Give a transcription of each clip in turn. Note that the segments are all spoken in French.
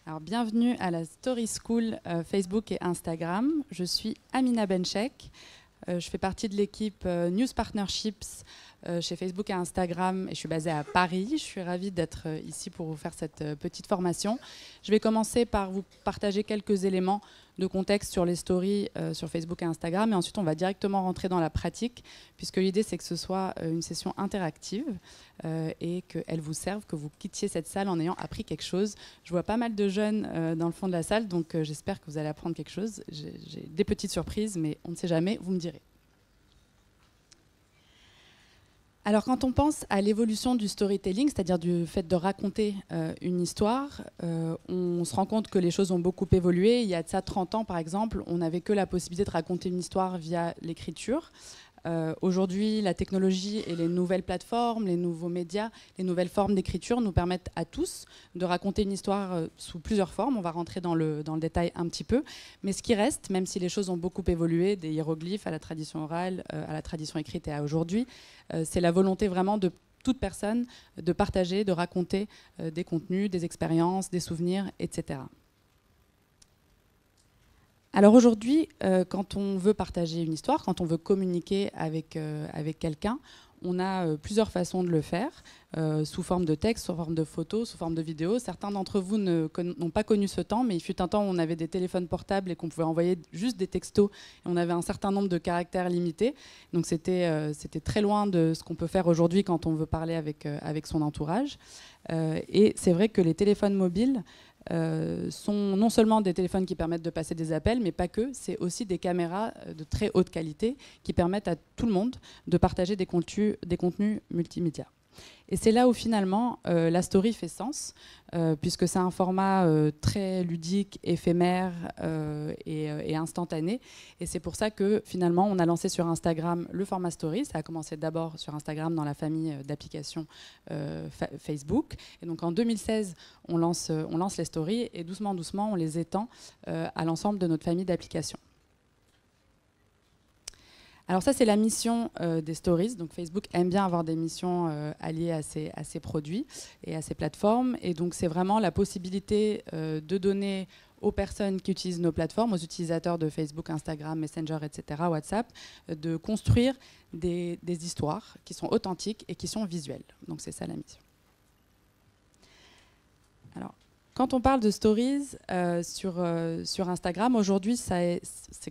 Alors, bienvenue à la Story School Facebook et Instagram. Je suis Amina Benchek. Je fais partie de l'équipe News Partnerships chez Facebook et Instagram et je suis basée à Paris. Je suis ravie d'être ici pour vous faire cette petite formation. Je vais commencer par vous partager quelques éléments de contexte sur les stories sur Facebook et Instagram et ensuite on va directement rentrer dans la pratique puisque l'idée c'est que ce soit une session interactive et qu'elle vous serve, que vous quittiez cette salle en ayant appris quelque chose. Je vois pas mal de jeunes dans le fond de la salle donc j'espère que vous allez apprendre quelque chose. J'ai des petites surprises mais on ne sait jamais, vous me direz. Alors quand on pense à l'évolution du storytelling, c'est-à-dire du fait de raconter une histoire, on se rend compte que les choses ont beaucoup évolué. Il y a de ça 30 ans par exemple, on n'avait que la possibilité de raconter une histoire via l'écriture. Aujourd'hui, la technologie et les nouvelles plateformes, les nouveaux médias, les nouvelles formes d'écriture nous permettent à tous de raconter une histoire sous plusieurs formes. On va rentrer dans le détail un petit peu. Mais ce qui reste, même si les choses ont beaucoup évolué, des hiéroglyphes à la tradition orale, à la tradition écrite et à aujourd'hui, c'est la volonté vraiment de toute personne de partager, de raconter des contenus, des expériences, des souvenirs, etc. Alors aujourd'hui, quand on veut partager une histoire, quand on veut communiquer avec quelqu'un, on a plusieurs façons de le faire, sous forme de texte, sous forme de photos, sous forme de vidéos. Certains d'entre vous n'ont pas connu ce temps, mais il fut un temps où on avait des téléphones portables et qu'on pouvait envoyer juste des textos. Et on avait un certain nombre de caractères limités. Donc c'était très loin de ce qu'on peut faire aujourd'hui quand on veut parler avec son entourage. Et c'est vrai que les téléphones mobiles sont non seulement des téléphones qui permettent de passer des appels, mais pas que, c'est aussi des caméras de très haute qualité qui permettent à tout le monde de partager des contenus multimédia. Et c'est là où finalement la story fait sens, puisque c'est un format très ludique, éphémère et instantané. Et c'est pour ça que finalement on a lancé sur Instagram le format story. Ça a commencé d'abord sur Instagram dans la famille d'applications Facebook. Et donc en 2016, on lance les stories et doucement, doucement, on les étend à l'ensemble de notre famille d'applications. Alors ça, c'est la mission des stories. Donc Facebook aime bien avoir des missions alliées à ses produits et à ses plateformes. Et donc c'est vraiment la possibilité de donner aux personnes qui utilisent nos plateformes, aux utilisateurs de Facebook, Instagram, Messenger, etc., WhatsApp, de construire des histoires qui sont authentiques et qui sont visuelles. Donc c'est ça la mission. Alors, quand on parle de stories sur Instagram, aujourd'hui, c'est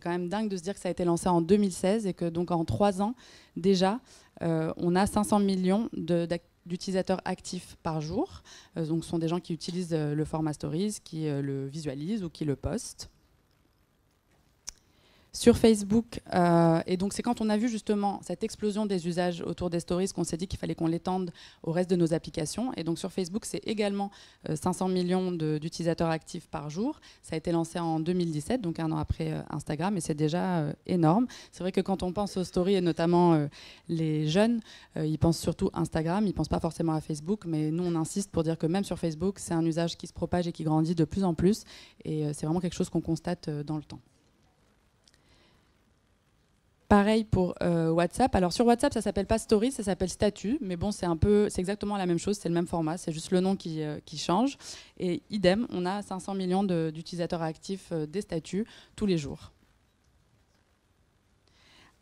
quand même dingue de se dire que ça a été lancé en 2016 et que donc en 3 ans déjà, on a 500 millions d'utilisateurs actifs par jour. Donc ce sont des gens qui utilisent le format stories, qui le visualisent ou qui le postent. Sur Facebook, et donc c'est quand on a vu justement cette explosion des usages autour des stories qu'on s'est dit qu'il fallait qu'on l'étende au reste de nos applications. Et donc sur Facebook, c'est également 500 millions d'utilisateurs actifs par jour. Ça a été lancé en 2017, donc 1 an après Instagram, et c'est déjà énorme. C'est vrai que quand on pense aux stories, et notamment les jeunes, ils pensent surtout Instagram, ils ne pensent pas forcément à Facebook, mais nous on insiste pour dire que même sur Facebook, c'est un usage qui se propage et qui grandit de plus en plus, et c'est vraiment quelque chose qu'on constate dans le temps. Pareil pour WhatsApp. Alors sur WhatsApp, ça s'appelle pas Story, ça s'appelle Statut, mais bon, c'est exactement la même chose, c'est le même format, c'est juste le nom qui change. Et idem, on a 500 millions d'utilisateurs actifs des statuts tous les jours.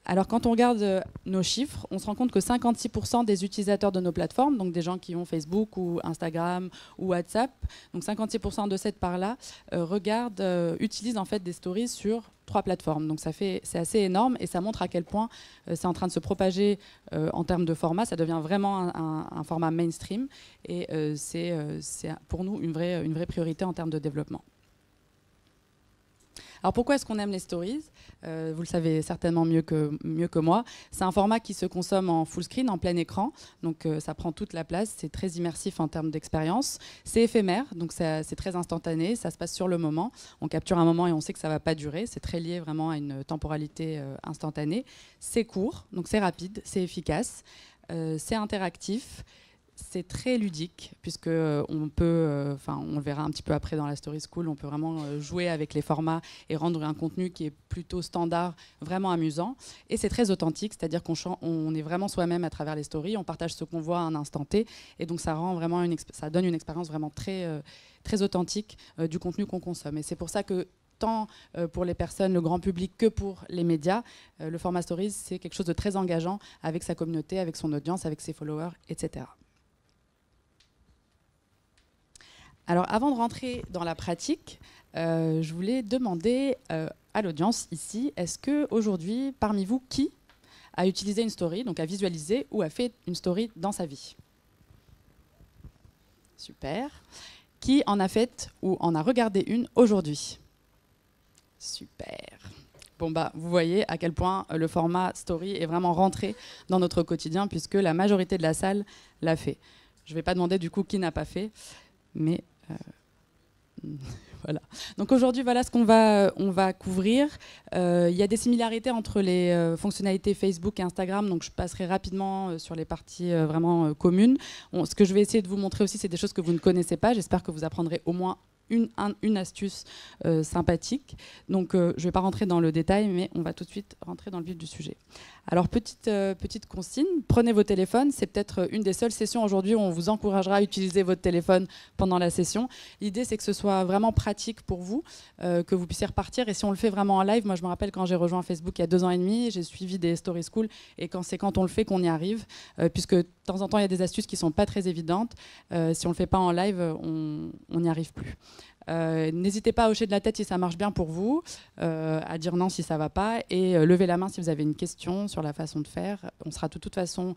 Alors quand on regarde nos chiffres, on se rend compte que 56% des utilisateurs de nos plateformes, donc des gens qui ont Facebook ou Instagram ou WhatsApp, donc 56% de cette part-là, utilisent en fait des stories sur 3 plateformes. Donc c'est assez énorme et ça montre à quel point c'est en train de se propager en termes de format. Ça devient vraiment un format mainstream et c'est pour nous une vraie priorité en termes de développement. Alors pourquoi est-ce qu'on aime les stories? Vous le savez certainement mieux que moi. C'est un format qui se consomme en full screen, en plein écran. Donc ça prend toute la place. C'est très immersif en termes d'expérience. C'est éphémère, donc c'est très instantané. Ça se passe sur le moment. On capture un moment et on sait que ça ne va pas durer. C'est très lié vraiment à une temporalité instantanée. C'est court, donc c'est rapide, c'est efficace, c'est interactif. c'est très ludique, puisque on peut, on le verra un petit peu après dans la Story School, on peut vraiment jouer avec les formats et rendre un contenu qui est plutôt standard, vraiment amusant. Et c'est très authentique, c'est-à-dire qu'on est vraiment soi-même à travers les stories, on partage ce qu'on voit à un instant T, et donc ça rend vraiment ça donne une expérience vraiment très authentique du contenu qu'on consomme. Et c'est pour ça que tant pour les personnes, le grand public, que pour les médias, le format Stories, c'est quelque chose de très engageant avec sa communauté, avec son audience, avec ses followers, etc. Alors, avant de rentrer dans la pratique, je voulais demander à l'audience ici, est-ce qu'aujourd'hui, parmi vous, qui a utilisé une story, donc a visualisé ou a fait une story dans sa vie? Super. Qui en a fait ou en a regardé une aujourd'hui? Super. Bon bah, vous voyez à quel point le format story est vraiment rentré dans notre quotidien, puisque la majorité de la salle l'a fait. Je ne vais pas demander du coup qui n'a pas fait, mais voilà. Donc aujourd'hui, voilà ce qu'on va couvrir. Il y a des similarités entre les fonctionnalités Facebook et Instagram, donc je passerai rapidement sur les parties vraiment communes. Ce que je vais essayer de vous montrer aussi, c'est des choses que vous ne connaissez pas. J'espère que vous apprendrez au moins une astuce sympathique. Donc je ne vais pas rentrer dans le détail, mais on va tout de suite rentrer dans le vif du sujet. Alors petite consigne, prenez vos téléphones. C'est peut-être une des seules sessions aujourd'hui où on vous encouragera à utiliser votre téléphone pendant la session. L'idée, c'est que ce soit vraiment pratique pour vous, que vous puissiez repartir. Et si on le fait vraiment en live, moi je me rappelle quand j'ai rejoint Facebook il y a 2 ans et demi, j'ai suivi des Story School, et quand on le fait qu'on y arrive, puisque de temps en temps il y a des astuces qui ne sont pas très évidentes. Si on ne le fait pas en live, on n'y arrive plus. N'hésitez pas à hocher de la tête si ça marche bien pour vous, à dire non si ça ne va pas, et levez la main si vous avez une question sur la façon de faire. On sera de toute façon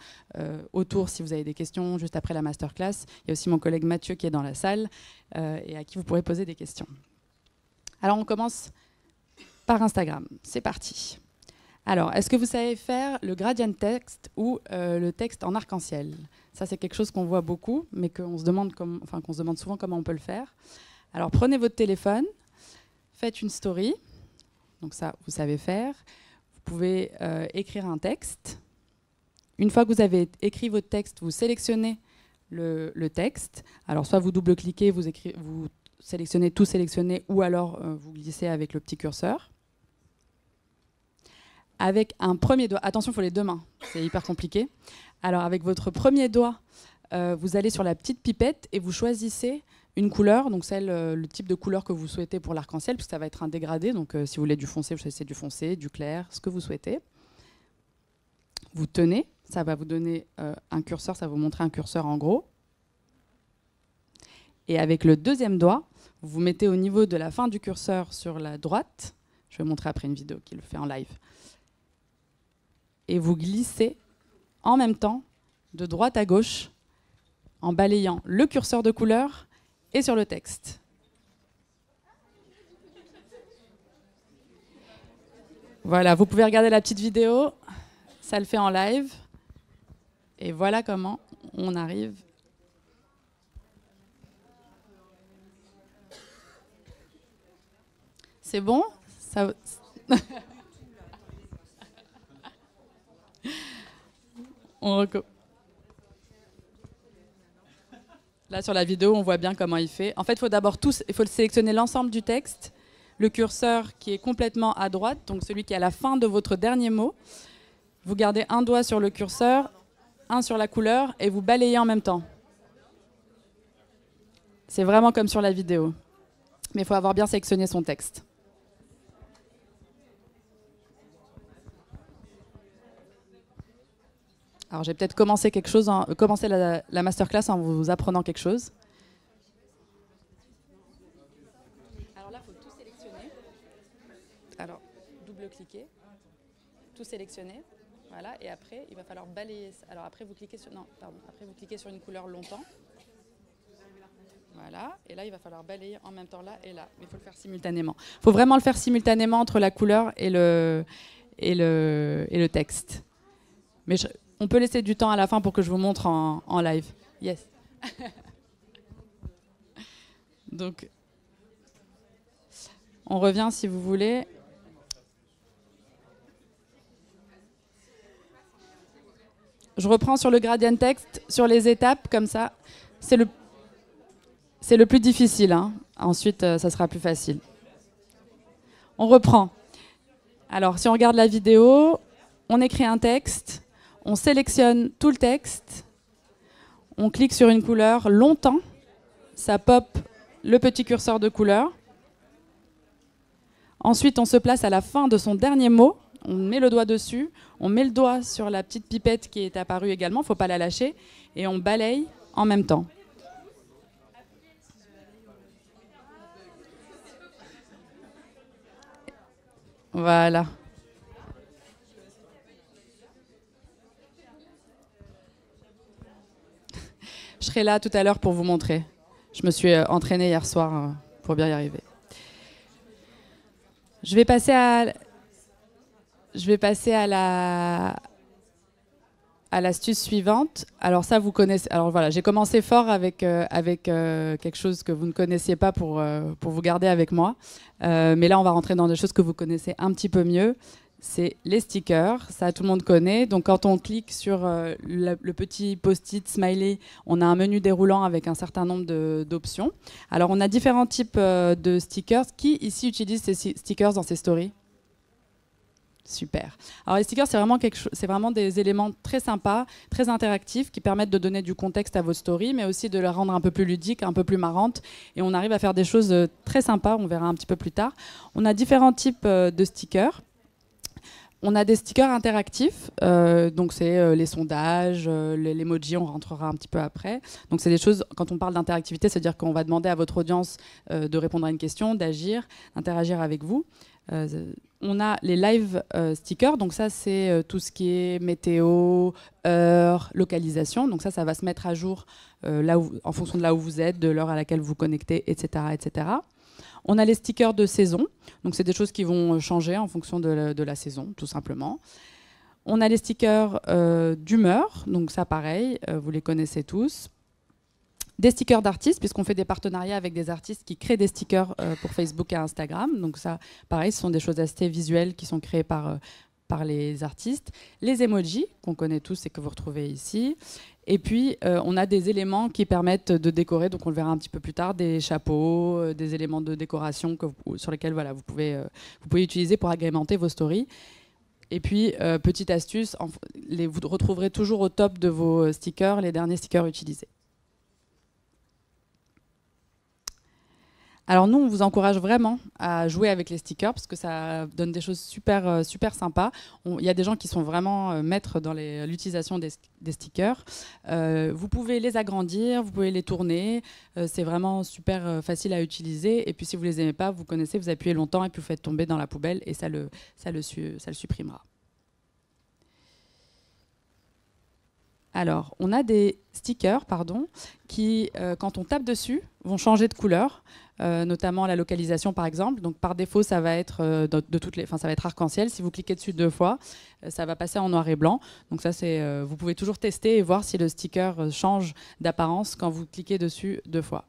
autour si vous avez des questions juste après la masterclass. Il y a aussi mon collègue Mathieu qui est dans la salle et à qui vous pourrez poser des questions. Alors on commence par Instagram. C'est parti. Alors, est-ce que vous savez faire le gradient text ou le texte en arc-en-ciel? Ça, c'est quelque chose qu'on voit beaucoup, mais qu'on se demande souvent comment on peut le faire. Alors, prenez votre téléphone, faites une story. Donc ça, vous savez faire. Vous pouvez écrire un texte. Une fois que vous avez écrit votre texte, vous sélectionnez le texte. Alors, soit vous double-cliquez, vous sélectionnez tout sélectionner, ou alors vous glissez avec le petit curseur. Avec un premier doigt, attention, il faut les 2 mains, c'est hyper compliqué. Alors avec votre premier doigt, vous allez sur la petite pipette et vous choisissez une couleur, donc le type de couleur que vous souhaitez pour l'arc-en-ciel, puisque ça va être un dégradé, donc si vous voulez du foncé, vous choisissez du foncé, du clair, ce que vous souhaitez. Vous tenez, ça va vous donner un curseur, ça va vous montrer un curseur en gros. Et avec le deuxième doigt, vous vous mettez au niveau de la fin du curseur sur la droite. Je vais vous montrer après une vidéo qui le fait en live. Et vous glissez en même temps de droite à gauche en balayant le curseur de couleur et sur le texte. Voilà, vous pouvez regarder la petite vidéo, ça le fait en live. Et voilà comment on arrive. C'est bon ça... Là, sur la vidéo, on voit bien comment il fait. En fait, il faut sélectionner l'ensemble du texte, le curseur qui est complètement à droite, donc celui qui est à la fin de votre dernier mot. Vous gardez un doigt sur le curseur, un sur la couleur, et vous balayez en même temps. C'est vraiment comme sur la vidéo. Mais il faut avoir bien sélectionné son texte. Alors, j'ai peut-être commencé la masterclass en vous apprenant quelque chose. Alors là, il faut tout sélectionner. Alors, double-cliquer, tout sélectionner. Voilà, et après, il va falloir balayer. Alors après, vous cliquez sur une couleur longtemps. Voilà, et là, il va falloir balayer en même temps là et là. Mais il faut le faire simultanément. Il faut vraiment le faire simultanément entre la couleur et le texte. Mais on peut laisser du temps à la fin pour que je vous montre en live. Yes. Donc, on revient si vous voulez. Je reprends sur le gradient text, sur les étapes, comme ça. C'est le plus difficile, hein. Ensuite, ça sera plus facile. On reprend. Alors, si on regarde la vidéo, on écrit un texte, on sélectionne tout le texte, on clique sur une couleur longtemps, ça pop le petit curseur de couleur. Ensuite, on se place à la fin de son dernier mot, on met le doigt dessus, on met le doigt sur la petite pipette qui est apparue également, il ne faut pas la lâcher, et on balaye en même temps. Voilà. Je serai là tout à l'heure pour vous montrer. Je me suis entraînée hier soir pour bien y arriver. Je vais passer à l'astuce suivante. Alors ça, vous connaissez. Alors voilà, j'ai commencé fort avec quelque chose que vous ne connaissiez pas pour vous garder avec moi. Mais là, on va rentrer dans des choses que vous connaissez un petit peu mieux. C'est les stickers, ça tout le monde connaît. Donc quand on clique sur le petit post-it smiley, on a un menu déroulant avec un certain nombre d'options. Alors on a différents types de stickers. Qui ici utilise ces stickers dans ses stories? Super. Alors les stickers, c'est vraiment des éléments très sympas, très interactifs, qui permettent de donner du contexte à vos stories, mais aussi de les rendre un peu plus ludiques, un peu plus marrantes. Et on arrive à faire des choses très sympas, on verra un petit peu plus tard. On a différents types de stickers. On a des stickers interactifs, donc c'est les sondages, l'emoji, on rentrera un petit peu après. Donc c'est des choses, quand on parle d'interactivité, c'est-à-dire qu'on va demander à votre audience de répondre à une question, d'agir, d'interagir avec vous. On a les live stickers, donc ça c'est tout ce qui est météo, heure, localisation. Donc ça va se mettre à jour en fonction de là où vous êtes, de l'heure à laquelle vous vous connectez, etc., etc. On a les stickers de saison, donc c'est des choses qui vont changer en fonction de la saison, tout simplement. On a les stickers d'humeur, donc ça pareil, vous les connaissez tous. Des stickers d'artistes, puisqu'on fait des partenariats avec des artistes qui créent des stickers pour Facebook et Instagram. Donc ça, pareil, ce sont des choses assez visuelles qui sont créées par les artistes. Les emojis, qu'on connaît tous et que vous retrouvez ici. Et puis, on a des éléments qui permettent de décorer, donc on le verra un petit peu plus tard, des chapeaux, des éléments de décoration sur lesquels voilà, vous pouvez utiliser pour agrémenter vos stories. Et puis, petite astuce, vous retrouverez toujours au top de vos stickers les derniers stickers utilisés. Alors nous, on vous encourage vraiment à jouer avec les stickers parce que ça donne des choses super, super sympas. Il y a des gens qui sont vraiment maîtres dans l'utilisation des stickers. Vous pouvez les agrandir, vous pouvez les tourner. C'est vraiment super facile à utiliser. Et puis si vous ne les aimez pas, vous connaissez, vous appuyez longtemps et puis vous faites tomber dans la poubelle et ça le supprimera. Alors, on a des stickers, qui, quand on tape dessus, vont changer de couleur, notamment la localisation, par exemple. Donc, par défaut, ça va être ça va être arc-en-ciel. Si vous cliquez dessus 2 fois, ça va passer en noir et blanc. Donc, ça, vous pouvez toujours tester et voir si le sticker change d'apparence quand vous cliquez dessus 2 fois.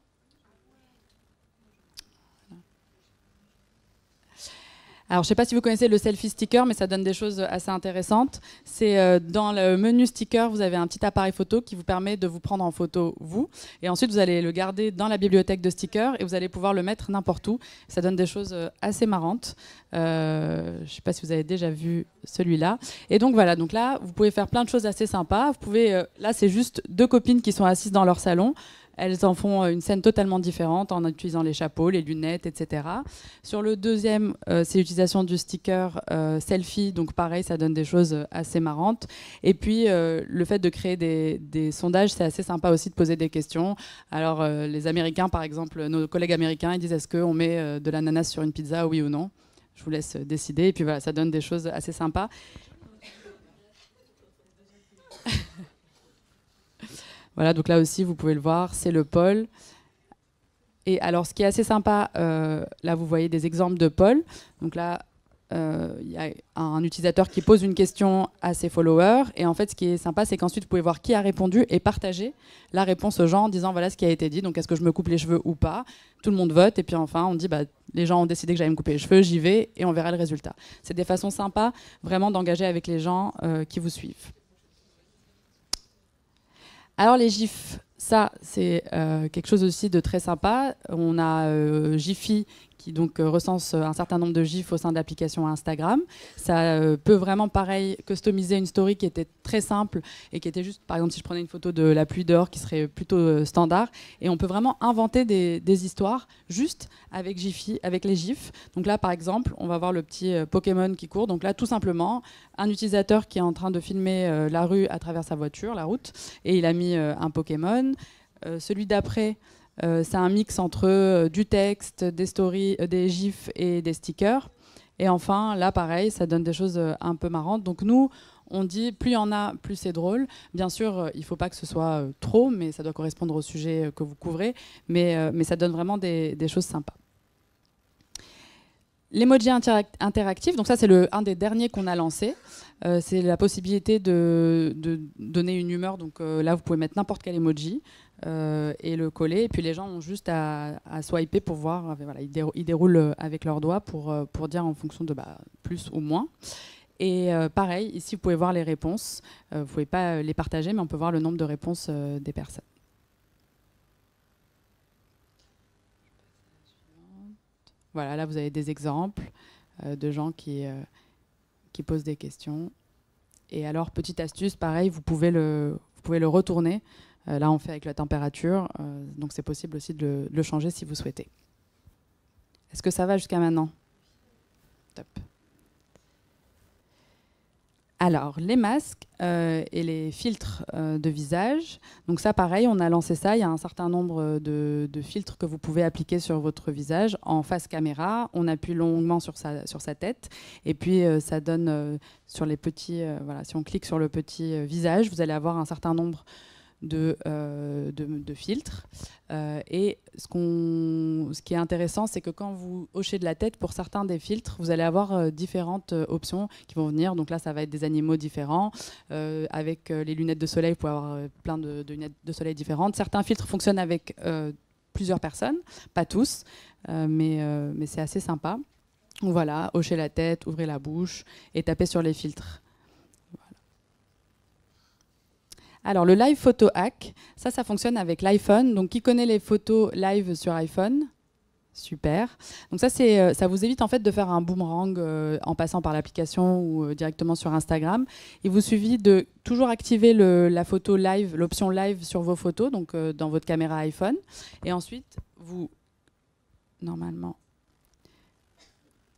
Alors, je ne sais pas si vous connaissez le selfie sticker, mais ça donne des choses assez intéressantes. C'est dans le menu sticker, vous avez un petit appareil photo qui vous permet de vous prendre en photo, vous. Et ensuite, vous allez le garder dans la bibliothèque de stickers et vous allez pouvoir le mettre n'importe où. Ça donne des choses assez marrantes. Je ne sais pas si vous avez déjà vu celui-là. Et donc, voilà. Donc là, vous pouvez faire plein de choses assez sympas. Vous pouvez, là, c'est juste 2 copines qui sont assises dans leur salon. Elles en font une scène totalement différente en utilisant les chapeaux, les lunettes, etc. Sur le deuxième, c'est l'utilisation du sticker selfie. Donc pareil, ça donne des choses assez marrantes. Et puis, le fait de créer des sondages, c'est assez sympa aussi de poser des questions. Alors, les Américains, par exemple, nos collègues américains, ils disent est-ce qu'on met de l'ananas sur une pizza, oui ou non? Je vous laisse décider. Et puis voilà, ça donne des choses assez sympas. Voilà, donc là aussi, vous pouvez le voir, c'est le poll. Et alors, ce qui est assez sympa, là, vous voyez des exemples de poll. Donc là, il y a un utilisateur qui pose une question à ses followers. Et en fait, ce qui est sympa, c'est qu'ensuite, vous pouvez voir qui a répondu et partager la réponse aux gens en disant, voilà ce qui a été dit. Donc, est-ce que je me coupe les cheveux ou pas? Tout le monde vote. Et puis enfin, on dit, bah, les gens ont décidé que j'allais me couper les cheveux, j'y vais et on verra le résultat. C'est des façons sympas, vraiment, d'engager avec les gens qui vous suivent. Alors les GIFs, ça c'est quelque chose aussi de très sympa. On a Giphy qui donc recense un certain nombre de GIFs au sein de l'application Instagram. Ça peut vraiment, pareil, customiser une story qui était très simple et qui était juste, par exemple, si je prenais une photo de la pluie dehors qui serait plutôt standard. Et on peut vraiment inventer des histoires juste avec Giphy, avec les GIFs. Donc là, par exemple, on va voir le petit Pokémon qui court. Donc là, tout simplement, un utilisateur qui est en train de filmer la rue à travers sa voiture, la route, et il a mis un Pokémon. Celui d'après, c'est un mix entre du texte, des stories, des gifs et des stickers. Et enfin, là, pareil, ça donne des choses un peu marrantes. Donc nous, on dit plus il y en a, plus c'est drôle. Bien sûr, il ne faut pas que ce soit trop, mais ça doit correspondre au sujet que vous couvrez. Mais ça donne vraiment des choses sympas. L'emoji interactif, donc ça c'est un des derniers qu'on a lancé. C'est la possibilité de donner une humeur. Donc là, vous pouvez mettre n'importe quel emoji et le coller. Et puis les gens ont juste à swiper pour voir. Voilà, ils déroulent avec leurs doigts pour dire en fonction de plus ou moins. Et pareil, ici vous pouvez voir les réponses. Vous ne pouvez pas les partager, mais on peut voir le nombre de réponses des personnes. Voilà, là vous avez des exemples de gens qui posent des questions. Et alors, petite astuce, pareil, vous pouvez le retourner. Là, on fait avec la température, donc c'est possible aussi de le changer si vous souhaitez. Est-ce que ça va jusqu'à maintenant? Top. Alors, les masques et les filtres de visage. Donc ça, pareil, on a lancé ça. Il y a un certain nombre de filtres que vous pouvez appliquer sur votre visage en face caméra. On appuie longuement sur sa tête. Et puis, ça donne sur les petits... voilà, si on clique sur le petit visage, vous allez avoir un certain nombre de filtres. Et ce qui est intéressant, c'est que quand vous hochez de la tête, pour certains des filtres, vous allez avoir différentes options qui vont venir. Donc là, ça va être des animaux différents. Avec les lunettes de soleil, vous pouvez avoir plein de lunettes de soleil différentes. Certains filtres fonctionnent avec plusieurs personnes, pas tous, mais c'est assez sympa. Donc voilà, hochez la tête, ouvrez la bouche et tapez sur les filtres. Alors, le live photo hack, ça fonctionne avec l'iPhone. Donc, qui connaît les photos live sur iPhone? Super. Donc ça vous évite en fait de faire un boomerang en passant par l'application ou directement sur Instagram. Il vous suffit de toujours activer la photo live, l'option live sur vos photos, donc dans votre caméra iPhone. Et ensuite, normalement,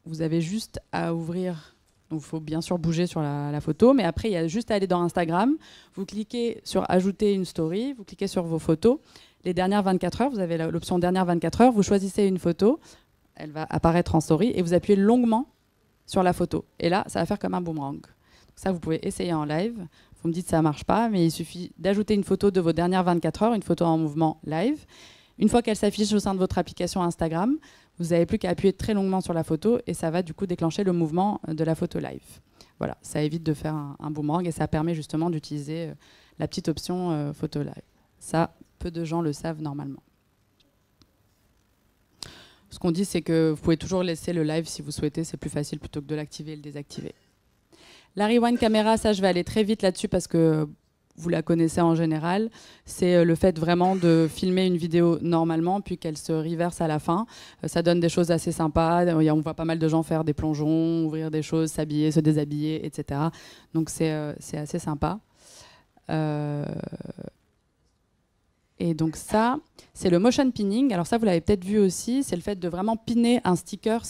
vous avez juste à ouvrir... Donc, il faut bien sûr bouger sur la photo, mais après, il y a juste à aller dans Instagram. Vous cliquez sur « Ajouter une story », vous cliquez sur vos photos. Les dernières 24 heures, vous avez l'option « Dernières 24 heures », vous choisissez une photo, elle va apparaître en story, et vous appuyez longuement sur la photo. Et là, ça va faire comme un boomerang. Donc ça, vous pouvez essayer en live. Vous me dites que ça ne marche pas, mais il suffit d'ajouter une photo de vos dernières 24 heures, une photo en mouvement live. Une fois qu'elle s'affiche au sein de votre application Instagram, vous n'avez plus qu'à appuyer très longuement sur la photo et ça va du coup déclencher le mouvement de la photo live. Voilà, ça évite de faire un boomerang et ça permet justement d'utiliser la petite option photo live. Ça, peu de gens le savent normalement. Ce qu'on dit, c'est que vous pouvez toujours laisser le live si vous souhaitez, c'est plus facile plutôt que de l'activer et le désactiver. La rewind caméra, ça je vais aller très vite là-dessus parce que vous la connaissez en général, c'est le fait vraiment de filmer une vidéo normalement, puis qu'elle se reverse à la fin. Ça donne des choses assez sympas. On voit pas mal de gens faire des plongeons, ouvrir des choses, s'habiller, se déshabiller, etc. Donc c'est assez sympa. Et donc ça, c'est le motion pinning. Alors ça, vous l'avez peut-être vu aussi, c'est le fait de vraiment pinner un stickers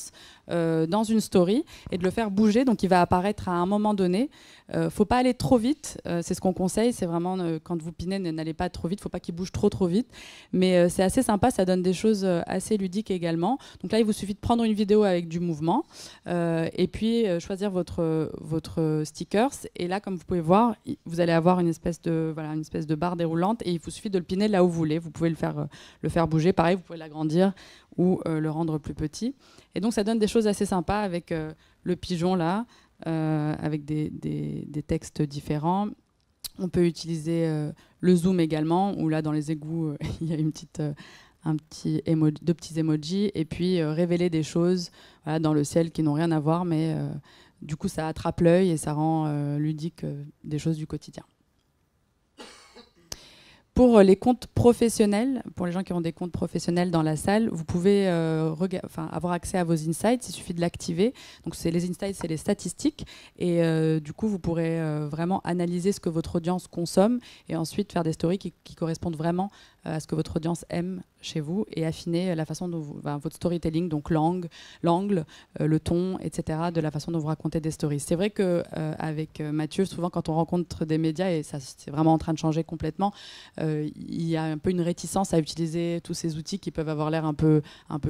dans une story et de le faire bouger. Donc il va apparaître à un moment donné. Faut pas aller trop vite, c'est ce qu'on conseille. C'est vraiment quand vous pinez, n'allez pas trop vite. Faut pas qu'il bouge trop vite. Mais c'est assez sympa, ça donne des choses assez ludiques également. Donc là, il vous suffit de prendre une vidéo avec du mouvement et puis choisir votre stickers. Et là, comme vous pouvez voir, vous allez avoir une espèce de barre déroulante et il vous suffit de le piner là où vous voulez. Vous pouvez le faire bouger. Pareil, vous pouvez l'agrandir ou le rendre plus petit. Et donc, ça donne des choses assez sympas avec le pigeon là, avec des textes différents. On peut utiliser le zoom également, où là, dans les égouts, il y a deux petits emojis, et puis révéler des choses dans le ciel qui n'ont rien à voir, mais du coup, ça attrape l'œil et ça rend ludique des choses du quotidien. Pour les comptes professionnels, pour les gens qui ont des comptes professionnels dans la salle, vous pouvez avoir accès à vos insights, il suffit de l'activer. Donc les insights, c'est les statistiques. Et du coup, vous pourrez vraiment analyser ce que votre audience consomme et ensuite faire des stories qui correspondent vraiment à ce que votre audience aime chez vous et affiner la façon dont votre storytelling, donc l'angle, le ton, etc., de la façon dont vous racontez des stories. C'est vrai qu'avec Mathieu, souvent quand on rencontre des médias, et ça c'est vraiment en train de changer complètement, il y a un peu une réticence à utiliser tous ces outils qui peuvent avoir l'air un peu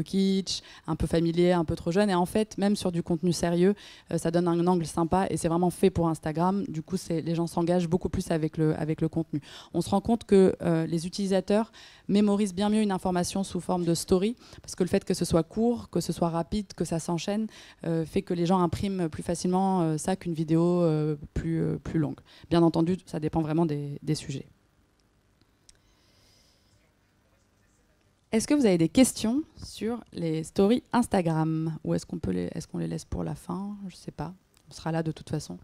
kitsch, un peu familier, un peu trop jeune. Et en fait, même sur du contenu sérieux, ça donne un angle sympa et c'est vraiment fait pour Instagram. Du coup, les gens s'engagent beaucoup plus avec le contenu. On se rend compte que les utilisateurs mémorisent bien mieux une information sous forme de story, parce que le fait que ce soit court, que ce soit rapide, que ça s'enchaîne, fait que les gens impriment plus facilement ça qu'une vidéo plus longue. Bien entendu, ça dépend vraiment des sujets. Est-ce que vous avez des questions sur les stories Instagram, ou est-ce qu'on les laisse pour la fin? Je ne sais pas, on sera là de toute façon.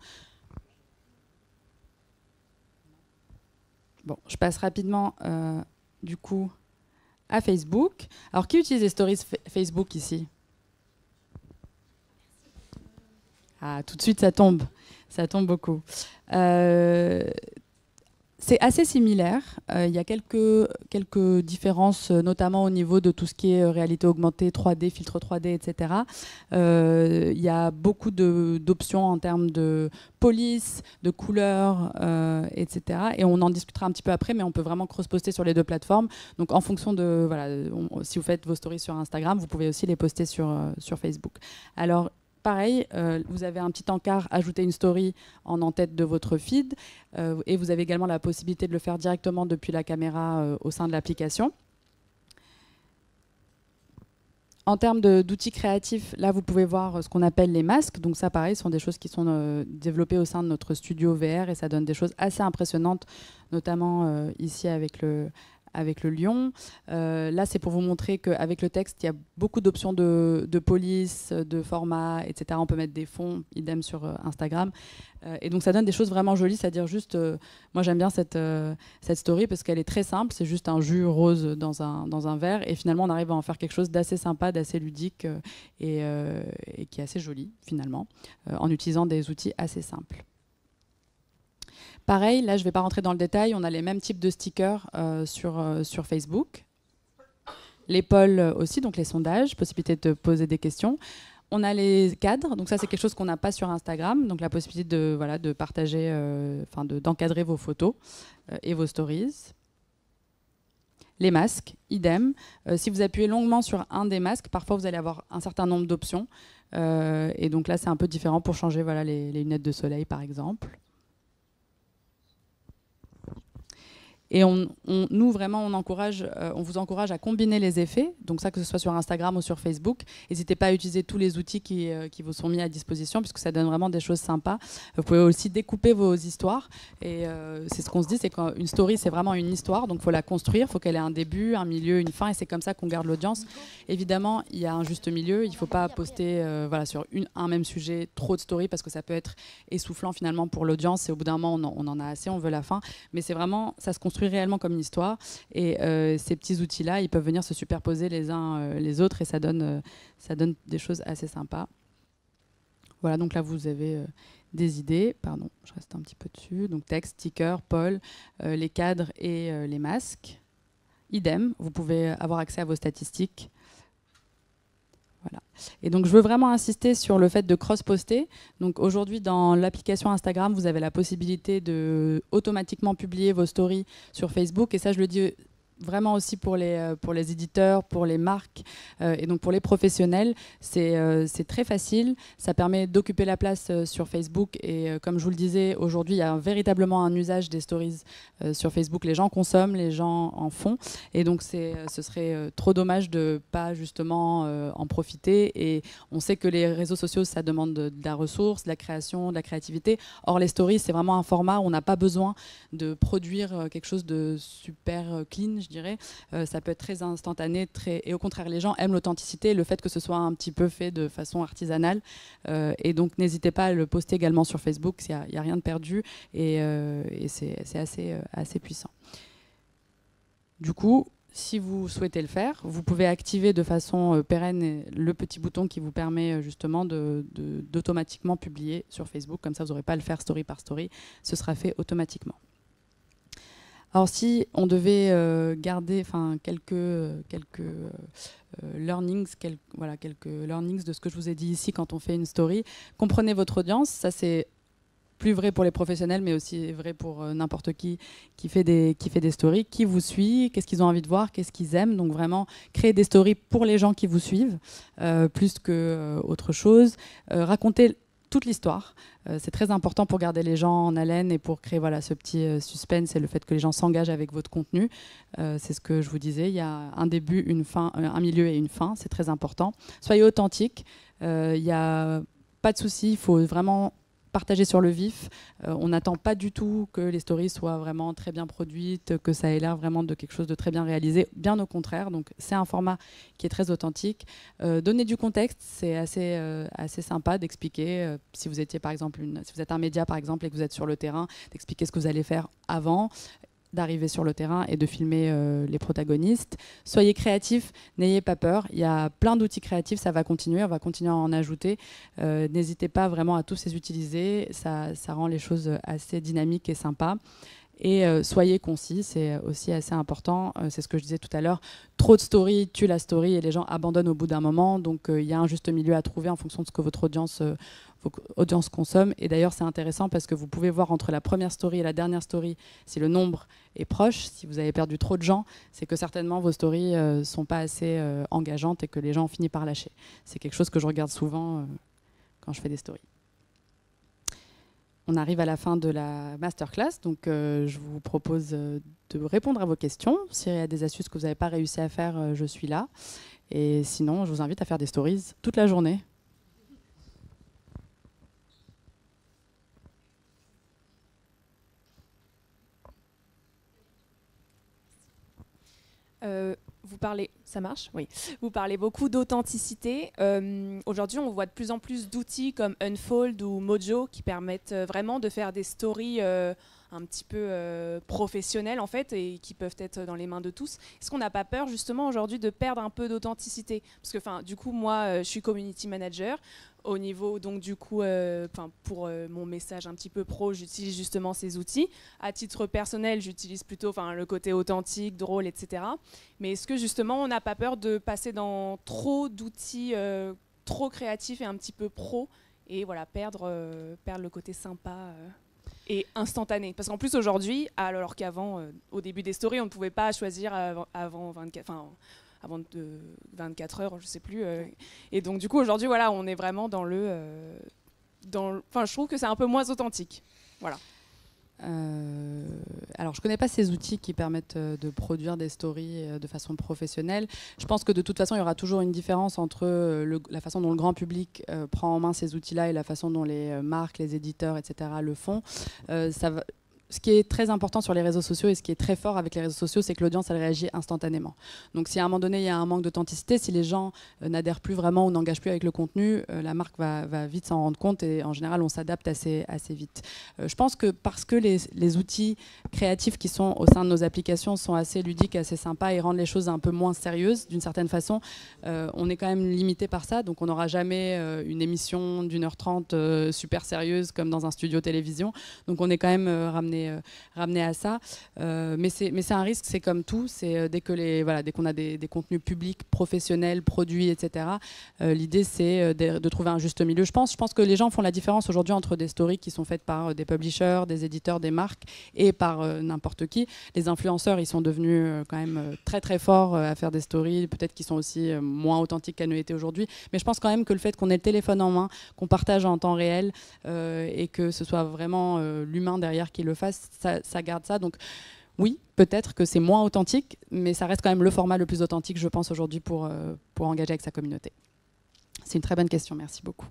Bon, je passe rapidement du coup à Facebook. Alors, qui utilise les stories Facebook ici? Ah, tout de suite, ça tombe beaucoup. C'est assez similaire. Il y a quelques différences, notamment au niveau de tout ce qui est réalité augmentée, 3D, filtre 3D, etc. Il y a beaucoup d'options en termes de police, de couleurs, etc. Et on en discutera un petit peu après, mais on peut vraiment cross-poster sur les deux plateformes. Donc en fonction de... Voilà, si vous faites vos stories sur Instagram, vous pouvez aussi les poster sur Facebook. Alors, pareil, vous avez un petit encart, ajouter une story en tête de votre feed, et vous avez également la possibilité de le faire directement depuis la caméra au sein de l'application. En termes d'outils créatifs, là, vous pouvez voir ce qu'on appelle les masques. Donc ça, pareil, ce sont des choses qui sont développées au sein de notre studio VR, et ça donne des choses assez impressionnantes, notamment ici avec le lion. Là, c'est pour vous montrer qu'avec le texte, il y a beaucoup d'options de police, de format, etc. On peut mettre des fonds, idem sur Instagram. Et donc, ça donne des choses vraiment jolies, c'est-à-dire juste... moi, j'aime bien cette story parce qu'elle est très simple. C'est juste un jus rose dans un verre. Et finalement, on arrive à en faire quelque chose d'assez sympa, d'assez ludique et qui est assez joli, finalement, en utilisant des outils assez simples. Pareil, là, je ne vais pas rentrer dans le détail, on a les mêmes types de stickers sur Facebook. Les polls aussi, donc les sondages, possibilité de poser des questions. On a les cadres, donc ça c'est quelque chose qu'on n'a pas sur Instagram, donc la possibilité de partager, d'encadrer vos photos et vos stories. Les masques, idem. Si vous appuyez longuement sur un des masques, parfois vous allez avoir un certain nombre d'options. Et donc là c'est un peu différent pour changer les lunettes de soleil par exemple. Et nous, vraiment, on vous encourage à combiner les effets, donc ça, que ce soit sur Instagram ou sur Facebook. N'hésitez pas à utiliser tous les outils qui vous sont mis à disposition, puisque ça donne vraiment des choses sympas. Vous pouvez aussi découper vos histoires. Et c'est ce qu'on se dit, c'est qu'une story, c'est vraiment une histoire, donc il faut la construire, il faut qu'elle ait un début, un milieu, une fin, et c'est comme ça qu'on garde l'audience. Évidemment, il y a un juste milieu, il ne faut pas poster sur un même sujet trop de stories, parce que ça peut être essoufflant finalement pour l'audience, et au bout d'un moment, on en a assez, on veut la fin. Mais c'est vraiment, ça se construit réellement comme une histoire, et ces petits outils là ils peuvent venir se superposer les uns les autres, et ça donne des choses assez sympas. Voilà, donc là vous avez des idées, pardon, je reste un petit peu dessus, donc texte, sticker, poll, les cadres et les masques. Idem, vous pouvez avoir accès à vos statistiques. Voilà. Et donc je veux vraiment insister sur le fait de cross-poster. Donc aujourd'hui dans l'application Instagram, vous avez la possibilité de automatiquement publier vos stories sur Facebook, et ça je le dis vraiment aussi pour les éditeurs, pour les marques et donc pour les professionnels. C'est très facile, ça permet d'occuper la place sur Facebook, et comme je vous le disais, aujourd'hui il y a véritablement un usage des stories sur Facebook. Les gens consomment, les gens en font, et donc ce serait trop dommage de ne pas justement en profiter. Et on sait que les réseaux sociaux, ça demande de la ressource, de la création, de la créativité. Or les stories, c'est vraiment un format où on n'a pas besoin de produire quelque chose de super clean, je dirais. Ça peut être très instantané, et au contraire, les gens aiment l'authenticité, le fait que ce soit un petit peu fait de façon artisanale. Et donc, n'hésitez pas à le poster également sur Facebook, il n'y a rien de perdu, et c'est assez puissant. Du coup, si vous souhaitez le faire, vous pouvez activer de façon pérenne le petit bouton qui vous permet justement d'automatiquement publier sur Facebook. Comme ça, vous n'aurez pas à le faire story par story. Ce sera fait automatiquement. Alors, si on devait garder quelques learnings, quelques learnings de ce que je vous ai dit ici quand on fait une story, comprenez votre audience. Ça, c'est plus vrai pour les professionnels, mais aussi vrai pour n'importe qui fait des stories, qui vous suit, qu'est-ce qu'ils ont envie de voir, qu'est-ce qu'ils aiment. Donc vraiment, créer des stories pour les gens qui vous suivent, plus que autre chose. Raconter toute l'histoire. C'est très important pour garder les gens en haleine et pour créer ce petit suspense et le fait que les gens s'engagent avec votre contenu. C'est ce que je vous disais. Il y a un début, une fin, un milieu et une fin. C'est très important. Soyez authentique. Il n'y a pas de souci. Il faut vraiment partager sur le vif. On n'attend pas du tout que les stories soient vraiment très bien produites, que ça ait l'air vraiment de quelque chose de très bien réalisé. Bien au contraire. Donc c'est un format qui est très authentique. Donner du contexte, c'est assez sympa d'expliquer. Si vous étiez par exemple si vous êtes un média par exemple et que vous êtes sur le terrain, d'expliquer ce que vous allez faire avant d'arriver sur le terrain et de filmer les protagonistes. Soyez créatifs, n'ayez pas peur. Il y a plein d'outils créatifs, ça va continuer, on va continuer à en ajouter. N'hésitez pas vraiment à tous les utiliser, ça rend les choses assez dynamiques et sympas. Et soyez concis, c'est aussi assez important. C'est ce que je disais tout à l'heure. Trop de stories tue la story et les gens abandonnent au bout d'un moment. Donc il y a un juste milieu à trouver en fonction de ce que votre audience consomme. Et d'ailleurs, c'est intéressant parce que vous pouvez voir entre la première story et la dernière story si le nombre est proche. Si vous avez perdu trop de gens, c'est que certainement vos stories ne sont pas assez engageantes et que les gens ont fini par lâcher. C'est quelque chose que je regarde souvent quand je fais des stories. On arrive à la fin de la masterclass, donc je vous propose de répondre à vos questions. S'il y a des astuces que vous n'avez pas réussi à faire, je suis là. Et sinon, je vous invite à faire des stories toute la journée. Vous parlez, ça marche? Oui. Vous parlez beaucoup d'authenticité. Aujourd'hui, on voit de plus en plus d'outils comme Unfold ou Mojo qui permettent vraiment de faire des stories un petit peu professionnelles en fait et qui peuvent être dans les mains de tous. Est-ce qu'on n'a pas peur justement aujourd'hui de perdre un peu d'authenticité? Parce que du coup, moi, je suis community manager. Au niveau, donc du coup, pour mon message un petit peu pro, j'utilise justement ces outils. À titre personnel, j'utilise plutôt le côté authentique, drôle, etc. Mais est-ce que justement, on n'a pas peur de passer dans trop d'outils trop créatifs et un petit peu pro et voilà, perdre le côté sympa et instantané? Parce qu'en plus, aujourd'hui, alors qu'avant, au début des stories, on ne pouvait pas choisir avant 24 heures, je sais plus. Et donc du coup aujourd'hui voilà, on est vraiment dans je trouve que c'est un peu moins authentique. Voilà. Alors je connais pas ces outils qui permettent de produire des stories de façon professionnelle. Je pense que de toute façon il y aura toujours une différence entre la façon dont le grand public prend en main ces outils-là et la façon dont les marques, les éditeurs, etc. le font. Ce qui est très important sur les réseaux sociaux et ce qui est très fort avec les réseaux sociaux, c'est que l'audience, elle réagit instantanément. Donc si à un moment donné, il y a un manque d'authenticité, si les gens n'adhèrent plus vraiment ou n'engagent plus avec le contenu, la marque va vite s'en rendre compte et en général, on s'adapte assez vite. Je pense que parce que les outils créatifs qui sont au sein de nos applications sont assez ludiques, assez sympas et rendent les choses un peu moins sérieuses d'une certaine façon, on est quand même limité par ça. Donc on n'aura jamais une émission d'1h30 super sérieuse comme dans un studio télévision. Donc on est quand même ramener à ça, mais c'est un risque, c'est comme tout, c'est dès qu'on a des contenus publics, professionnels, produits, etc. L'idée c'est de trouver un juste milieu. Je pense que les gens font la différence aujourd'hui entre des stories qui sont faites par des publishers, des éditeurs, des marques et par n'importe qui. Les influenceurs, ils sont devenus quand même très très forts à faire des stories, peut-être qu'ils sont aussi moins authentiques qu'elles ne l'étaient aujourd'hui, mais je pense quand même que le fait qu'on ait le téléphone en main, qu'on partage en temps réel et que ce soit vraiment l'humain derrière qui le fasse, ça garde ça. Donc oui, peut-être que c'est moins authentique, mais ça reste quand même le format le plus authentique, je pense, aujourd'hui pour engager avec sa communauté. C'est une très bonne question, merci beaucoup.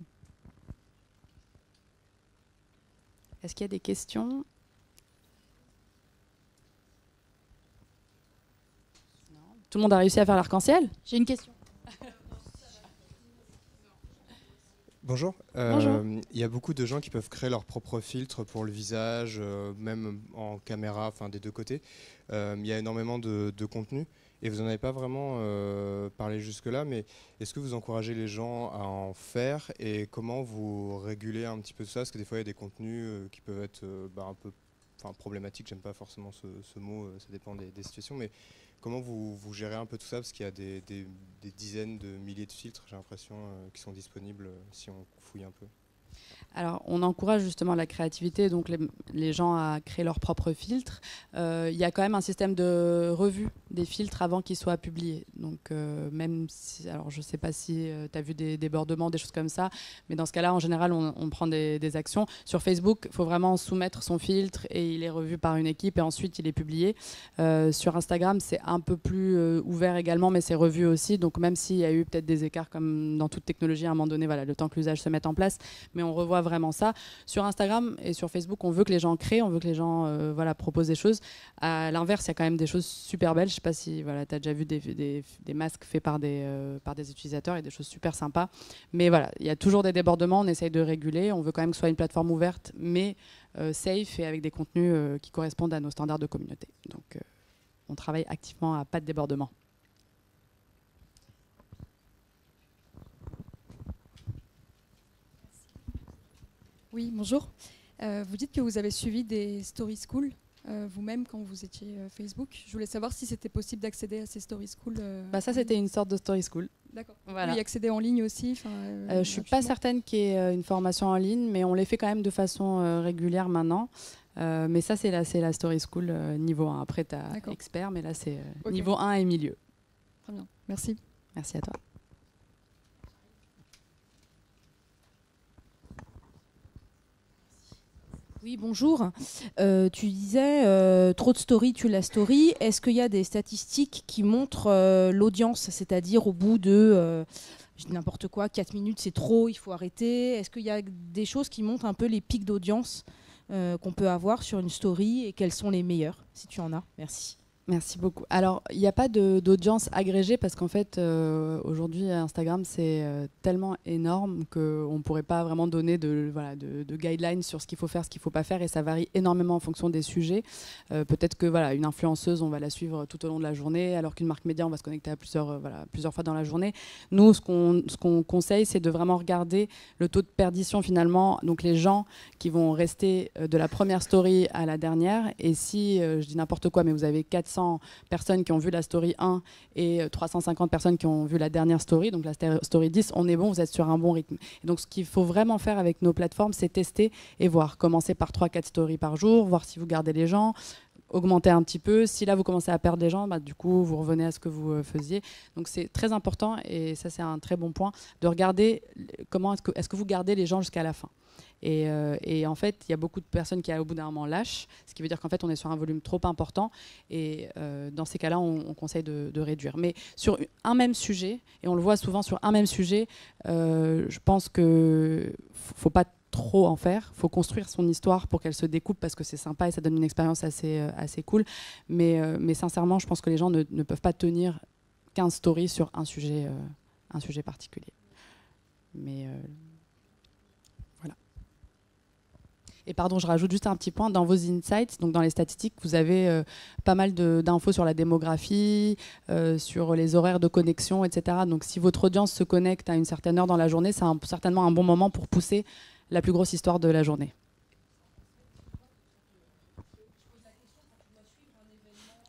Est-ce qu'il y a des questions? Non. Tout le monde a réussi à faire l'arc-en-ciel? J'ai une question. Bonjour. Bonjour. Il y a beaucoup de gens qui peuvent créer leur propre filtre pour le visage, même en caméra, enfin des deux côtés. Il y a énormément de contenu et vous n'en avez pas vraiment parlé jusque-là, mais est-ce que vous encouragez les gens à en faire et comment vous régulez un petit peu ça? Parce que des fois, il y a des contenus qui peuvent être un peu problématiques, j'aime pas forcément ce mot, ça dépend des situations, mais comment vous gérez un peu tout ça? Parce qu'il y a des dizaines de milliers de filtres, j'ai l'impression, qui sont disponibles si on fouille un peu. Alors, on encourage justement la créativité, donc les gens à créer leurs propres filtres. Il y a quand même un système de revue des filtres avant qu'ils soient publiés. Donc, même si, alors je ne sais pas si tu as vu des débordements, des choses comme ça, mais dans ce cas-là, en général, on prend des actions. Sur Facebook, il faut vraiment soumettre son filtre et il est revu par une équipe et ensuite il est publié. Sur Instagram, c'est un peu plus ouvert également, mais c'est revu aussi. Donc, même s'il y a eu peut-être des écarts comme dans toute technologie, à un moment donné, voilà, le temps que l'usage se mette en place, mais on revoit vraiment ça. Sur Instagram et sur Facebook, on veut que les gens créent, on veut que les gens proposent des choses. À l'inverse, il y a quand même des choses super belles. Je ne sais pas si tu as déjà vu des masques faits par des utilisateurs et des choses super sympas. Mais voilà, il y a toujours des débordements, on essaye de réguler. On veut quand même que ce soit une plateforme ouverte, mais safe et avec des contenus qui correspondent à nos standards de communauté. Donc, on travaille activement à pas de débordement. Oui, bonjour. Vous dites que vous avez suivi des Story School vous-même quand vous étiez Facebook. Je voulais savoir si c'était possible d'accéder à ces Story School. Ça, c'était une sorte de Story School. D'accord. Voilà. Oui, accéder en ligne aussi. Je ne suis pas certaine qu'il y ait une formation en ligne, mais on les fait quand même de façon régulière maintenant. Mais ça, c'est la Story School niveau 1. Après, tu as expert, mais là, c'est niveau 1 et milieu. Très bien, merci. Merci à toi. Oui, bonjour. Tu disais trop de story, tue la story. Est-ce qu'il y a des statistiques qui montrent l'audience, c'est-à-dire au bout de je dis n'importe quoi, 4 minutes c'est trop, il faut arrêter. Est-ce qu'il y a des choses qui montrent un peu les pics d'audience qu'on peut avoir sur une story et quels sont les meilleurs, si tu en as? Merci. Merci beaucoup. Alors, il n'y a pas d'audience agrégée parce qu'en fait, aujourd'hui, Instagram, c'est tellement énorme qu'on ne pourrait pas vraiment donner de guidelines sur ce qu'il faut faire, ce qu'il ne faut pas faire, et ça varie énormément en fonction des sujets. Peut-être que une influenceuse, on va la suivre tout au long de la journée, alors qu'une marque média, on va se connecter à plusieurs fois dans la journée. Nous, ce qu'on conseille, c'est de vraiment regarder le taux de perdition finalement, donc les gens qui vont rester de la première story à la dernière. Et si, je dis n'importe quoi, mais vous avez 400 personnes qui ont vu la story 1 et 350 personnes qui ont vu la dernière story, donc la story 10, on est bon, vous êtes sur un bon rythme. Et donc ce qu'il faut vraiment faire avec nos plateformes, c'est tester et voir. Commencer par 3-4 stories par jour, voir si vous gardez les gens, augmenter un petit peu. Si là vous commencez à perdre les gens, du coup vous revenez à ce que vous faisiez. Donc c'est très important, et ça c'est un très bon point, de regarder comment est-ce que vous gardez les gens jusqu'à la fin. Et en fait, il y a beaucoup de personnes qui, au bout d'un moment, lâchent, ce qui veut dire qu'en fait, on est sur un volume trop important. Et dans ces cas-là, on conseille de réduire. Mais sur un même sujet, et on le voit souvent sur un même sujet, je pense qu'il ne faut pas trop en faire. Il faut construire son histoire pour qu'elle se découpe, parce que c'est sympa et ça donne une expérience assez cool. Mais sincèrement, je pense que les gens ne peuvent pas tenir 15 stories sur un sujet particulier. Mais... Et pardon, je rajoute juste un petit point. Dans vos insights, donc dans les statistiques, vous avez pas mal d'infos sur la démographie, sur les horaires de connexion, etc. Donc si votre audience se connecte à une certaine heure dans la journée, c'est certainement un bon moment pour pousser la plus grosse histoire de la journée.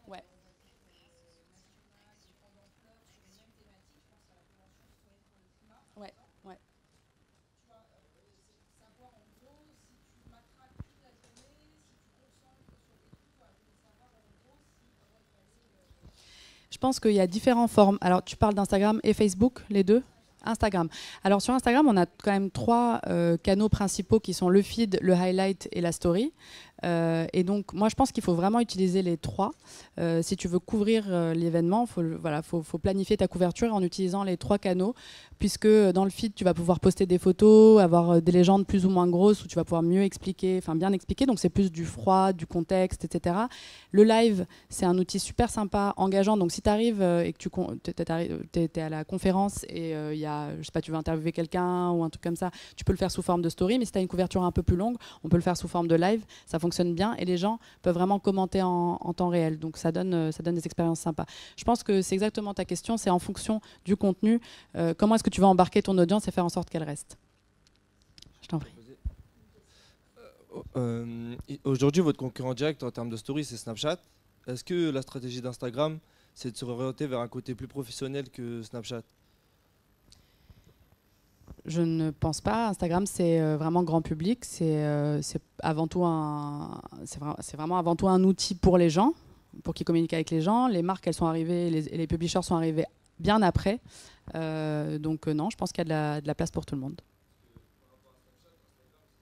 Ouais. Ouais, ouais. Je pense qu'il y a différentes formes. Alors, tu parles d'Instagram et Facebook, les deux? Instagram. Alors, sur Instagram, on a quand même 3 canaux principaux qui sont le feed, le highlight et la story. Et donc, moi, je pense qu'il faut vraiment utiliser les trois. Si tu veux couvrir l'événement, faut planifier ta couverture en utilisant les trois canaux, puisque dans le feed, tu vas pouvoir poster des photos, avoir des légendes plus ou moins grosses, où tu vas pouvoir mieux expliquer, enfin bien expliquer. Donc, c'est plus du froid, du contexte, etc. Le live, c'est un outil super sympa, engageant. Donc, si tu arrives et que tu es à la conférence et il y a, je sais pas, tu veux interviewer quelqu'un ou un truc comme ça, tu peux le faire sous forme de story. Mais si tu as une couverture un peu plus longue, on peut le faire sous forme de live. Ça fonctionne bien et les gens peuvent vraiment commenter en temps réel. Donc ça donne des expériences sympas. Je pense que c'est exactement ta question, c'est en fonction du contenu. Comment est-ce que tu vas embarquer ton audience et faire en sorte qu'elle reste? Je t'en prie. Aujourd'hui, votre concurrent direct en termes de story, c'est Snapchat. Est-ce que la stratégie d'Instagram, c'est de se réorienter vers un côté plus professionnel que Snapchat? Je ne pense pas. Instagram, c'est vraiment grand public. C'est vraiment avant tout un outil pour les gens, pour qu'ils communiquent avec les gens. Les marques, elles sont arrivées, les publishers sont arrivés bien après. Donc non, je pense qu'il y a de la place pour tout le monde.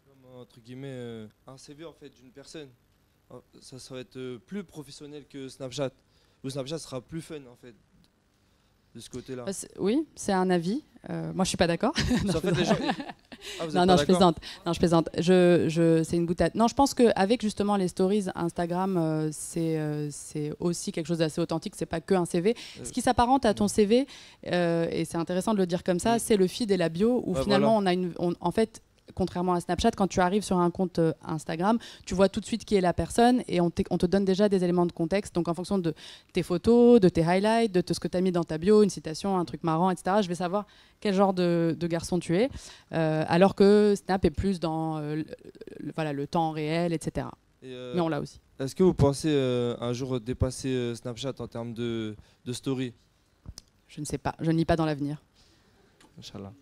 Comme, entre guillemets, un CV en fait d'une personne. Ça va être plus professionnel que Snapchat. Ou Snapchat sera plus fun en fait. De ce côté-là. Oui, c'est un avis. Moi, je suis pas d'accord. En fait, les gens... non, je plaisante. Non, je plaisante. C'est une boutade. Non, je pense qu'avec justement les stories Instagram, c'est aussi quelque chose d'assez authentique. C'est pas que un CV. Ce qui s'apparente à ton CV, et c'est intéressant de le dire comme ça, c'est le feed et la bio, où finalement en fait, contrairement à Snapchat, quand tu arrives sur un compte Instagram, tu vois tout de suite qui est la personne et on te donne déjà des éléments de contexte. Donc en fonction de tes photos, de tes highlights, de ce que tu as mis dans ta bio, une citation, un truc marrant, etc., je vais savoir quel genre de garçon tu es. Alors que Snap est plus dans le temps réel, etc. Mais on l'a aussi. Est-ce que vous pensez un jour dépasser Snapchat en termes de story? Je ne sais pas. Je ne lis pas dans l'avenir. Inch'Allah.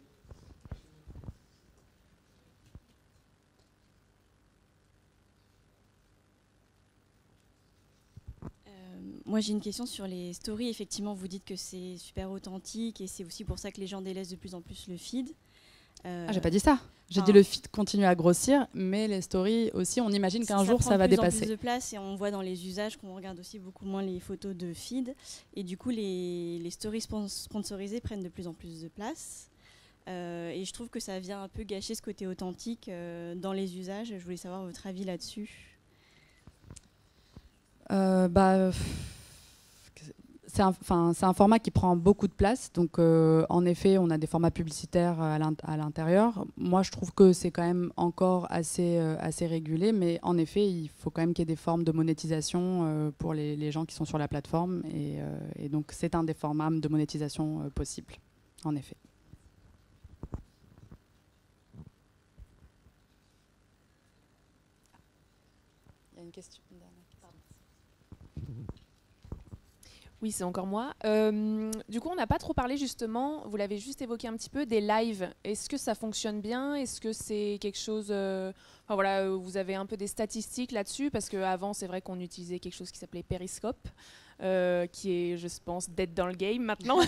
Moi, j'ai une question sur les stories. Effectivement, vous dites que c'est super authentique et c'est aussi pour ça que les gens délaissent de plus en plus le feed. J'ai pas dit ça. J'ai dit le feed continue à grossir, mais les stories aussi, on imagine qu'un jour ça va dépasser. Ça prend plus de place et on voit dans les usages qu'on regarde aussi beaucoup moins les photos de feed. Et du coup, les stories sponsorisées prennent de plus en plus de place. Et je trouve que ça vient un peu gâcher ce côté authentique dans les usages. Je voulais savoir votre avis là-dessus. C'est un format qui prend beaucoup de place. Donc, en effet, on a des formats publicitaires à l'intérieur. Moi, je trouve que c'est quand même encore assez régulé. Mais en effet, il faut quand même qu'il y ait des formes de monétisation pour les gens qui sont sur la plateforme. Et donc, c'est un des formats de monétisation possibles, en effet. Il y a une question. Oui, c'est encore moi. Du coup, on n'a pas trop parlé justement, vous l'avez juste évoqué un petit peu, des lives. Est-ce que ça fonctionne bien? Est-ce que c'est quelque chose... vous avez un peu des statistiques là-dessus? Parce qu'avant, c'est vrai qu'on utilisait quelque chose qui s'appelait Periscope, qui est, je pense, dead dans le game maintenant.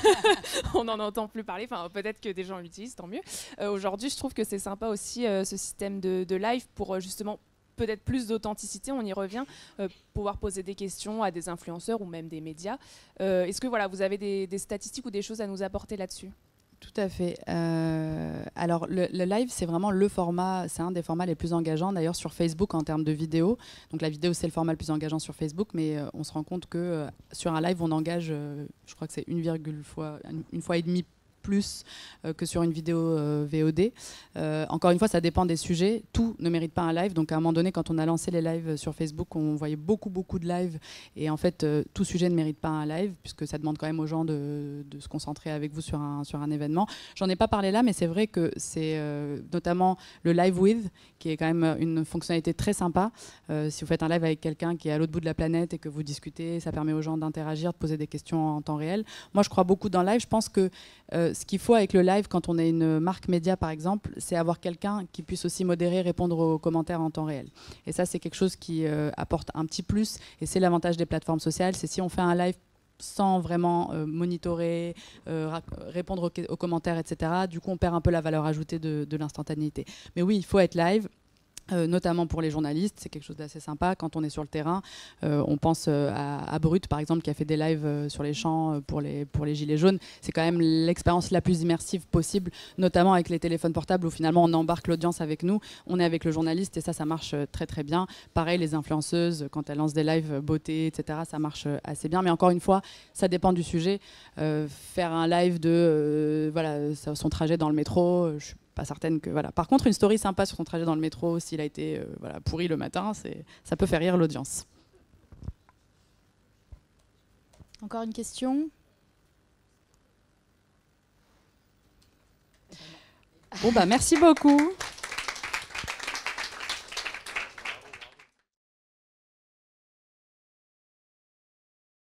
On n'en entend plus parler. Enfin, peut-être que des gens l'utilisent, tant mieux. Aujourd'hui, je trouve que c'est sympa aussi, ce système de live pour justement... peut-être plus d'authenticité, on y revient, pouvoir poser des questions à des influenceurs ou même des médias. Est-ce que vous avez des statistiques ou des choses à nous apporter là-dessus? Tout à fait. Alors, le live, c'est vraiment le format, c'est un des formats les plus engageants d'ailleurs sur Facebook en termes de vidéo. Donc la vidéo, c'est le format le plus engageant sur Facebook, mais on se rend compte que sur un live, on engage, je crois que c'est une fois et demie plus que sur une vidéo VOD. Encore une fois, ça dépend des sujets. Tout ne mérite pas un live. Donc à un moment donné, quand on a lancé les lives sur Facebook, on voyait beaucoup de lives. Et en fait, tout sujet ne mérite pas un live, puisque ça demande quand même aux gens de se concentrer avec vous sur un événement. J'en ai pas parlé là, mais c'est vrai que c'est notamment le Live With, qui est quand même une fonctionnalité très sympa. Si vous faites un live avec quelqu'un qui est à l'autre bout de la planète et que vous discutez, ça permet aux gens d'interagir, de poser des questions en temps réel. Moi, je crois beaucoup dans le live. Je pense que ce qu'il faut avec le live, quand on est une marque média par exemple, c'est avoir quelqu'un qui puisse aussi modérer, répondre aux commentaires en temps réel. Et ça, c'est quelque chose qui apporte un petit plus. Et c'est l'avantage des plateformes sociales. C'est si on fait un live sans vraiment monitorer, répondre aux commentaires, etc. Du coup, on perd un peu la valeur ajoutée de l'instantanéité. Mais oui, il faut être live. Notamment pour les journalistes, c'est quelque chose d'assez sympa. Quand on est sur le terrain, on pense à Brut, par exemple, qui a fait des lives sur les champs pour les Gilets jaunes. C'est quand même l'expérience la plus immersive possible, notamment avec les téléphones portables, où finalement on embarque l'audience avec nous, on est avec le journaliste, et ça marche très très bien. Pareil, les influenceuses, quand elles lancent des lives beauté, etc., ça marche assez bien. Mais encore une fois, ça dépend du sujet. Faire un live de son trajet dans le métro, je suis pas certaine que voilà. Par contre, une story sympa sur son trajet dans le métro, s'il a été pourri le matin, ça peut faire rire l'audience. Encore une question? Bon, merci beaucoup.